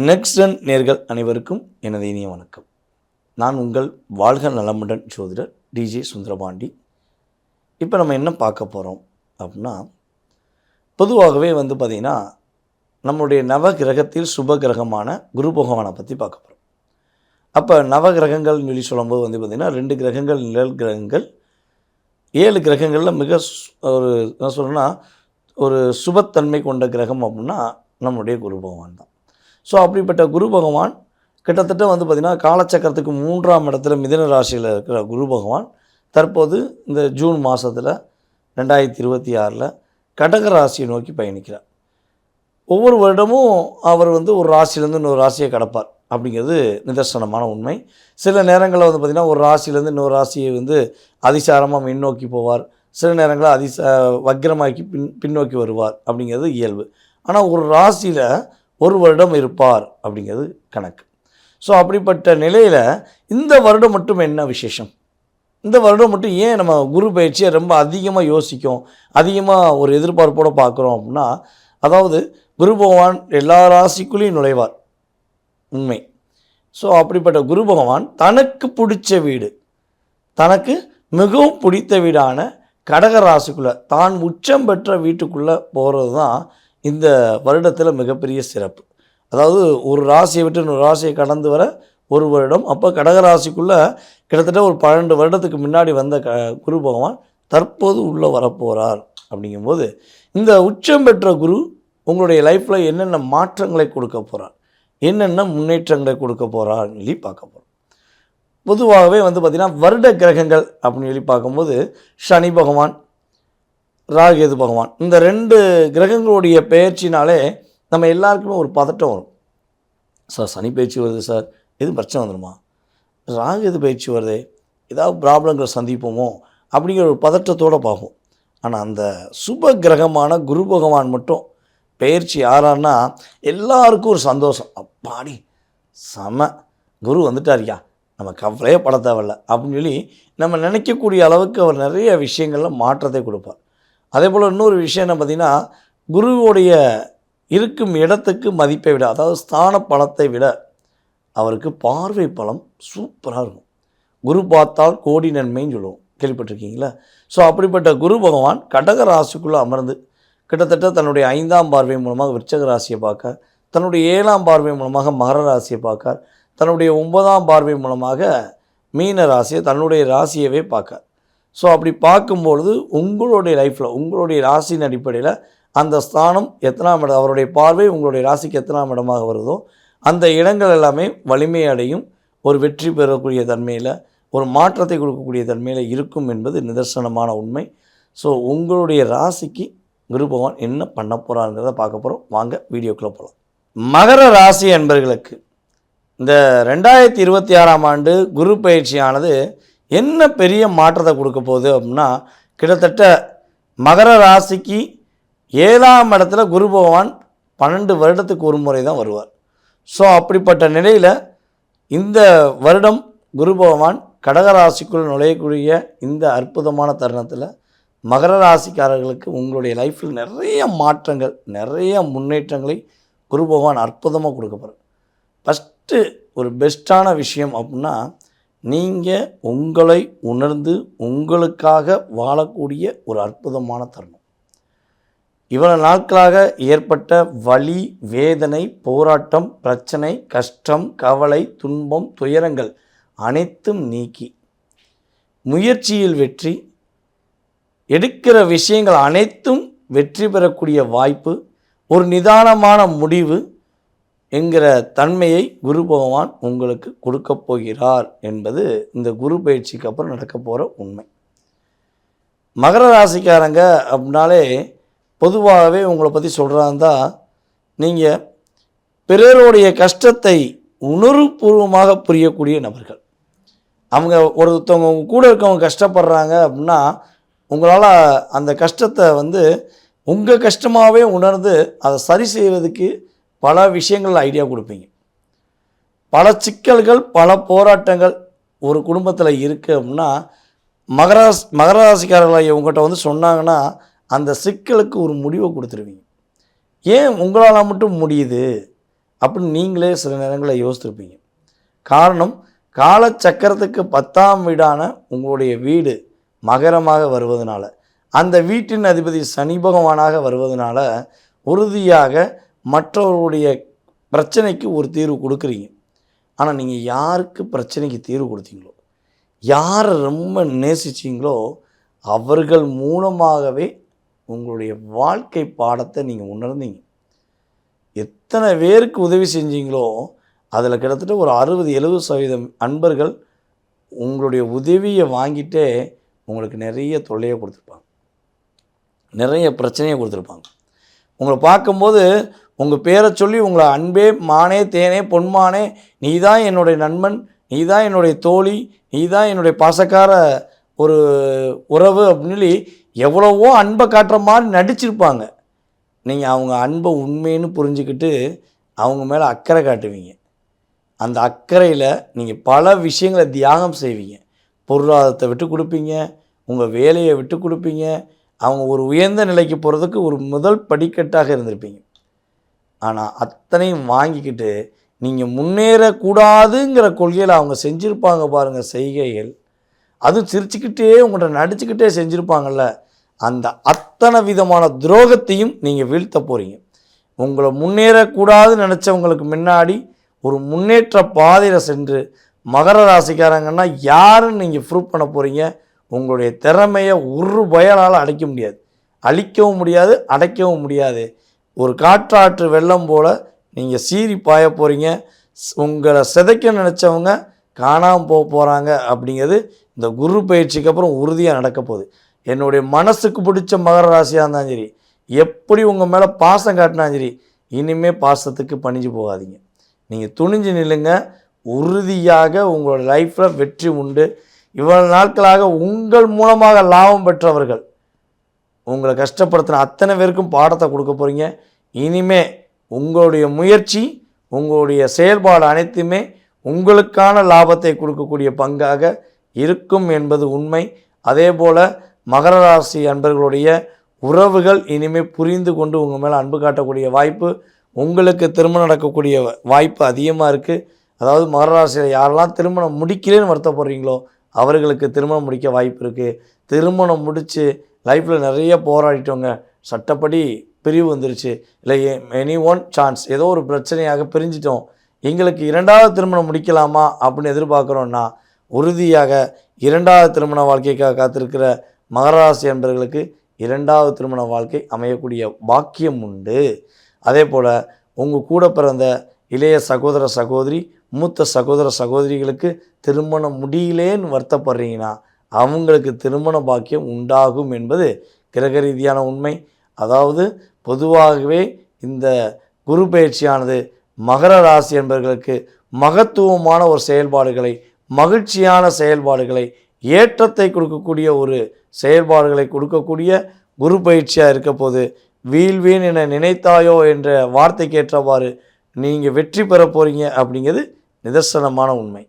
நெக்ஸ்டன் நேர்கள் அனைவருக்கும் எனது இனிய வணக்கம். நான் உங்கள் வாழ்க நலமுடன் ஜோதிடர் டிஜே சுந்தரபாண்டி. இப்போ நம்ம என்ன பார்க்க போகிறோம் அப்படின்னா, பொதுவாகவே பார்த்திங்கன்னா நம்மளுடைய நவகிரகத்தில் சுப கிரகமான குரு பகவானை பற்றி பார்க்க போகிறோம். அப்போ நவகிரகங்கள்னு சொல்லி சொல்லும்போது பார்த்திங்கன்னா 2 கிரகங்கள் நிழல் கிரகங்கள், 7 கிரகங்களில் மிக என்ன சொல்கிறேன்னா ஒரு சுபத்தன்மை கொண்ட கிரகம் அப்படின்னா நம்முடைய குரு பகவான் தான். ஸோ அப்படிப்பட்ட குரு பகவான் கிட்டத்தட்ட பார்த்திங்கன்னா காலச்சக்கரத்துக்கு 3ஆம் இடத்துல மிதுன ராசியில் இருக்கிற குரு பகவான் தற்போது இந்த ஜூன் மாதத்தில் 2026 கடக ராசியை நோக்கி பயணிக்கிறார். ஒவ்வொரு வருடமும் அவர் ஒரு ராசியிலேருந்து இன்னொரு ராசியை கடப்பார் அப்படிங்கிறது நிதர்சனமான உண்மை. சில நேரங்களில் பார்த்திங்கன்னா ஒரு ராசியிலேருந்து இன்னொரு ராசியை அதிசாரமாக முன்னோக்கி போவார், சில நேரங்களில் வக்ரமாக்கி பின்னோக்கி வருவார் அப்படிங்கிறது இயல்பு. ஆனால் ஒரு ராசியில் ஒரு வருடம் இருப்பார் அப்படிங்கிறது கணக்கு. ஸோ அப்படிப்பட்ட நிலையில் இந்த வருடம் மட்டும் என்ன விசேஷம், இந்த வருடம் மட்டும் ஏன் நம்ம குரு பயிற்சியை ரொம்ப அதிகமாக யோசிக்கும், அதிகமாக ஒரு எதிர்பார்ப்போடு பார்க்குறோம் அப்படின்னா, அதாவது குரு பகவான் எல்லா ராசிக்குள்ளேயும் நுழைவார், உண்மை. ஸோ அப்படிப்பட்ட குரு பகவான் தனக்கு பிடிச்ச வீடு, தனக்கு மிகவும் பிடித்த வீடான கடக ராசிக்குள்ளே தான் உச்சம் பெற்ற வீட்டுக்குள்ளே போகிறது தான் இந்த வருடத்தில் மிகப்பெரிய சிறப்பு. அதாவது ஒரு ராசியை விட்டு இன்னொரு ராசியை கடந்து வர ஒரு வருடம். அப்போ கடகராசிக்குள்ளே கிட்டத்தட்ட ஒரு 12 வருடத்துக்கு முன்னாடி வந்த குரு பகவான் தற்போது உள்ளே வரப்போகிறார். அப்படிங்கும்போது இந்த உச்சம் பெற்ற குரு உங்களுடைய லைஃப்பில் என்னென்ன மாற்றங்களை கொடுக்க போகிறார், என்னென்ன முன்னேற்றங்களை கொடுக்க போகிறார்னு சொல்லி பார்க்க போகிறோம். பொதுவாகவே பார்த்திங்கன்னா வருட கிரகங்கள் அப்படின்னு சொல்லி பார்க்கும்போது சனி பகவான், ராகேது பகவான், இந்த 2 கிரகங்களுடைய பெயர்ச்சினாலே நம்ம எல்லாருக்குமே ஒரு பதட்டம் வரும். சார் சனி பயிற்சி வருது சார், எதுவும் பிரச்சனை வந்துடுமா, ராகேது பயிற்சி வருதே ஏதாவது ப்ராப்ளங்களை சந்திப்போமோ அப்படிங்கிற ஒரு பதட்டத்தோடு பார்ப்போம். ஆனால் அந்த சுப கிரகமான குரு பகவான் மட்டும் பெயர்ச்சி ஆறான்னா எல்லாருக்கும் ஒரு சந்தோஷம். அப்பாடி செம, குரு வந்துட்டாரியா, நம்ம கவலையே பட தேவையில்லை அப்படின்னு சொல்லி நம்ம நினைக்கக்கூடிய அளவுக்கு அவர் நிறைய விஷயங்களில் மாற்றத்தை கொடுப்பார். அதே போல் இன்னொரு விஷயம் என்ன பார்த்திங்கன்னா, குருவுடைய இருக்கும் இடத்துக்கு மதிப்பை விட, அதாவது ஸ்தான பலத்தை விட அவருக்கு பார்வை பலம் சூப்பராக இருக்கும். குரு பார்த்தால் கோடி நன்மைன்னு சொல்லுவோம், கேள்விப்பட்டிருக்கீங்களா? ஸோ அப்படிப்பட்ட குரு பகவான் கடக ராசிக்குள்ளே அமர்ந்து கிட்டத்தட்ட தன்னுடைய 5ஆம் பார்வை மூலமாக விருச்சக ராசியை பார்க்க, தன்னுடைய 7ஆம் பார்வை மூலமாக மகர ராசியை பார்க்க, தன்னுடைய 9ஆம் பார்வை மூலமாக மீன ராசியை, தன்னுடைய ராசியவே பார்க்க. ஸோ அப்படி பார்க்கும்பொழுது உங்களுடைய லைஃப்பில் உங்களுடைய ராசியின் அடிப்படையில் அந்த ஸ்தானம் எத்தனாம் இடம், அவருடைய பார்வை உங்களுடைய ராசிக்கு எத்தனாம் இடமாக வருதோ அந்த இடங்கள் எல்லாமே வலிமை அடையும், ஒரு வெற்றி பெறக்கூடிய தன்மையில், ஒரு மாற்றத்தை கொடுக்கக்கூடிய தன்மையில் இருக்கும் என்பது நிதர்சனமான உண்மை. ஸோ உங்களுடைய ராசிக்கு குரு பகவான் என்ன பண்ண போகிறாங்கிறத பார்க்க போகிறோம். வாங்க வீடியோக்குள்ளே போகலாம். மகர ராசி என்பர்களுக்கு இந்த 2026ஆம் ஆண்டு குரு பயிற்சியானது என்ன பெரிய மாற்றத்தை கொடுக்க போகுது அப்படின்னா, கிட்டத்தட்ட மகர ராசிக்கு 7ஆம் இடத்துல குரு பகவான் 12 வருடத்துக்கு ஒரு முறை தான் வருவார். ஸோ அப்படிப்பட்ட நிலையில் இந்த வருடம் குரு பகவான் கடகராசிக்குள் நுழையக்கூடிய இந்த அற்புதமான தருணத்தில் மகர ராசிக்காரர்களுக்கு உங்களுடைய லைஃப்பில் நிறைய மாற்றங்கள், நிறைய முன்னேற்றங்களை குரு பகவான் அற்புதமாக கொடுக்க போகிறார். ஃபஸ்ட்டு ஒரு பெஸ்ட்டான விஷயம் அப்படின்னா, நீங்கள் உங்களை உணர்ந்து உங்களுக்காக வாழக்கூடிய ஒரு அற்புதமான தருணம். இவ்வளவு நாட்களாக ஏற்பட்ட வலி, வேதனை, போராட்டம், பிரச்சனை, கஷ்டம், கவலை, துன்பம், துயரங்கள் அனைத்தும் நீக்கி முயற்சியில் வெற்றி, எடுக்கிற விஷயங்கள் அனைத்தும் வெற்றி பெறக்கூடிய வாய்ப்பு, ஒரு நிதானமான முடிவு என்கிற தன்மையை குரு பகவான் உங்களுக்கு கொடுக்க போகிறார் என்பது இந்த குரு பயிற்சிக்கு அப்புறம் நடக்க போகிற உண்மை. மகர ராசிக்காரங்க அப்படின்னாலே பொதுவாகவே உங்களை பற்றி சொல்கிறாந்தா, நீங்கள் பிறருடைய கஷ்டத்தை உணர்வுபூர்வமாக புரியக்கூடிய நபர்கள். அவங்க ஒருத்தவங்க கூட இருக்கவங்க கஷ்டப்படுறாங்க அப்படின்னா உங்களால் அந்த கஷ்டத்தை உங்கள் கஷ்டமாகவே உணர்ந்து அதை சரி செய்வதுக்கு பல விஷயங்கள் ஐடியா கொடுப்பீங்க. பல சிக்கல்கள், பல போராட்டங்கள் ஒரு குடும்பத்தில் இருக்குது அப்படின்னா மகர ராசிக்காரர்களை உங்கள்கிட்ட சொன்னாங்கன்னா அந்த சிக்கலுக்கு ஒரு முடிவை கொடுத்துருவீங்க. ஏன் உங்களால் மட்டும் முடியுது அப்படின்னு நீங்களே சில நேரங்களில் யோசித்திருப்பீங்க. காரணம், காலச்சக்கரத்துக்கு 10ஆம் வீடான உங்களுடைய வீடு மகரமாக வருவதனால, அந்த வீட்டின் அதிபதி சனி பகவானாக வருவதனால உறுதியாக மற்றவர்களுடைய பிரச்சனைக்கு ஒரு தீர்வு கொடுக்குறீங்க. ஆனால் நீங்கள் யாருக்கு பிரச்சனைக்கு தீர்வு கொடுத்தீங்களோ, யாரை ரொம்ப நேசிச்சிங்களோ அவர்கள் மூலமாகவே உங்களுடைய வாழ்க்கை பாடத்தை நீங்கள் உணர்ந்தீங்க. எத்தனை பேருக்கு உதவி செஞ்சீங்களோ அதில் கிட்டத்தட்ட ஒரு 60-70% அன்பர்கள் உங்களுடைய உதவியை வாங்கிட்டே உங்களுக்கு நிறைய தொல்லையை கொடுத்துருப்பாங்க, நிறைய பிரச்சனையை கொடுத்துருப்பாங்க. உங்களை பார்க்கும்போது உங்கள் பேரை சொல்லி உங்களை அன்பே, மானே, தேனே, பொன்மானே, நீ தான் என்னுடைய நண்பன், நீ தான் என்னுடைய தோழி, நீ தான் என்னுடைய பாசக்கார ஒரு உறவு அப்படின்னு சொல்லி எவ்வளவோ அன்பை காட்டுற மாதிரி நடிச்சிருப்பாங்க. நீங்கள் அவங்க அன்பை உண்மைன்னு புரிஞ்சுக்கிட்டு அவங்க மேலே அக்கறை காட்டுவீங்க. அந்த அக்கறையில் நீங்கள் பல விஷயங்களை தியாகம் செய்வீங்க. பொருளாதாரத்தை விட்டு கொடுப்பீங்க, உங்கள் வேலையை விட்டு கொடுப்பீங்க. அவங்க ஒரு உயர்ந்த நிலைக்கு போகிறதுக்கு ஒரு முதல் படிக்கட்டாக இருந்திருப்பீங்க. ஆனால் அத்தனையும் வாங்கிக்கிட்டு நீங்கள் முன்னேறக்கூடாதுங்கிற கொள்கையில் அவங்க செஞ்சுருப்பாங்க பாருங்கள் செய்கைகள். அதுவும் சிரிச்சுக்கிட்டே உங்கள்கிட்ட நடிச்சுக்கிட்டே செஞ்சுருப்பாங்கள்ல, அந்த அத்தனை விதமான துரோகத்தையும் நீங்கள் வீழ்த்த போகிறீங்க. உங்களை முன்னேறக்கூடாதுன்னு நினச்சவங்களுக்கு முன்னாடி ஒரு முன்னேற்ற பாதையில் சென்று மகர ராசிக்காரங்கன்னா யாருன்னு நீங்கள் ப்ரூவ் பண்ண போகிறீங்க. உங்களுடைய திறமையை ஒரு பயலால் அடைக்க முடியாது, அழிக்கவும் முடியாது, அடைக்கவும் முடியாது. ஒரு காற்றாற்று வெள்ளம் போல் நீங்கள் சீறி பாய போகிறீங்க. உங்களை சிதைக்க நினச்சவங்க காணாமல் போகிறாங்க அப்படிங்கிறது இந்த குரு பயிற்சிக்கு அப்புறம் உறுதியாக நடக்க போகுது. என்னுடைய மனசுக்கு பிடிச்ச மகர ராசியாக இருந்தாலும் சரி, எப்படி உங்கள் மேலே பாசம் காட்டினாலும் சரி, இனிமேல் பாசத்துக்கு பணிஞ்சு போகாதீங்க. நீங்கள் துணிஞ்சு நில்லுங்க. உறுதியாக உங்களோட லைஃப்பில் வெற்றி உண்டு. இவ்வளவு நாட்களாக உங்கள் மூலமாக லாபம் பெற்றவர்கள், உங்களை கஷ்டப்படுத்தின அத்தனை பேருக்கும் பாடத்தை கொடுக்க போகிறீங்க. இனிமே உங்களுடைய முயற்சி, உங்களுடைய செயல்பாடு அனைத்துமே உங்களுக்கான லாபத்தை கொடுக்கக்கூடிய பங்காக இருக்கும் என்பது உண்மை. அதே போல் மகர ராசி அன்பர்களுடைய உறவுகள் இனிமேல் புரிந்து கொண்டு உங்கள் மேலே அன்பு காட்டக்கூடிய வாய்ப்பு, உங்களுக்கு திருமணம் நடக்கக்கூடிய வாய்ப்பு அதிகமாக இருக்குது. அதாவது மகர ராசியில் யாரெல்லாம் திருமணம் முடிக்கலன்னு வருத்தப்படுறீங்களோ அவர்களுக்கு திருமணம் முடிக்க வாய்ப்பு இருக்குது. திருமணம் முடித்து லைஃப்பில் நிறைய போராடிட்டவங்க, சட்டப்படி பிரிவு வந்துருச்சு, இல்லை எனி ஒன் சான்ஸ் ஏதோ ஒரு பிரச்சனையாக பிரிஞ்சிட்டோம், எங்களுக்கு 2வது திருமணம் முடிக்கலாமா அப்படின்னு எதிர்பார்க்குறோன்னா, உறுதியாக 2வது திருமண வாழ்க்கைக்காக காத்திருக்கிற மகராசி என்பவர்களுக்கு 2வது திருமண வாழ்க்கை அமையக்கூடிய பாக்கியம் உண்டு. அதே போல் உங்கள் கூட பிறந்த இளைய சகோதர சகோதரி, மூத்த சகோதர சகோதரிகளுக்கு திருமணம் முடியலேன்னு வருத்தப்படுறீங்கன்னா அவங்களுக்கு திருமண பாக்கியம் உண்டாகும் என்பது கிரக ரீதியான உண்மை. அதாவது பொதுவாகவே இந்த குரு பயிற்சியானது மகர ராசி என்பவர்களுக்கு மகத்துவமான ஒரு செயல்பாடுகளை, மகிழ்ச்சியான செயல்பாடுகளை, ஏற்றத்தை கொடுக்கக்கூடிய ஒரு செயல்பாடுகளை கொடுக்கக்கூடிய குரு பயிற்சியாக இருக்க போது, வீழ்வேன் என நினைத்தாயோ என்ற வார்த்தைக்கு ஏற்றவாறு நீங்கள் வெற்றி பெற போகிறீங்க அப்படிங்கிறது நிதர்சனமான உண்மை.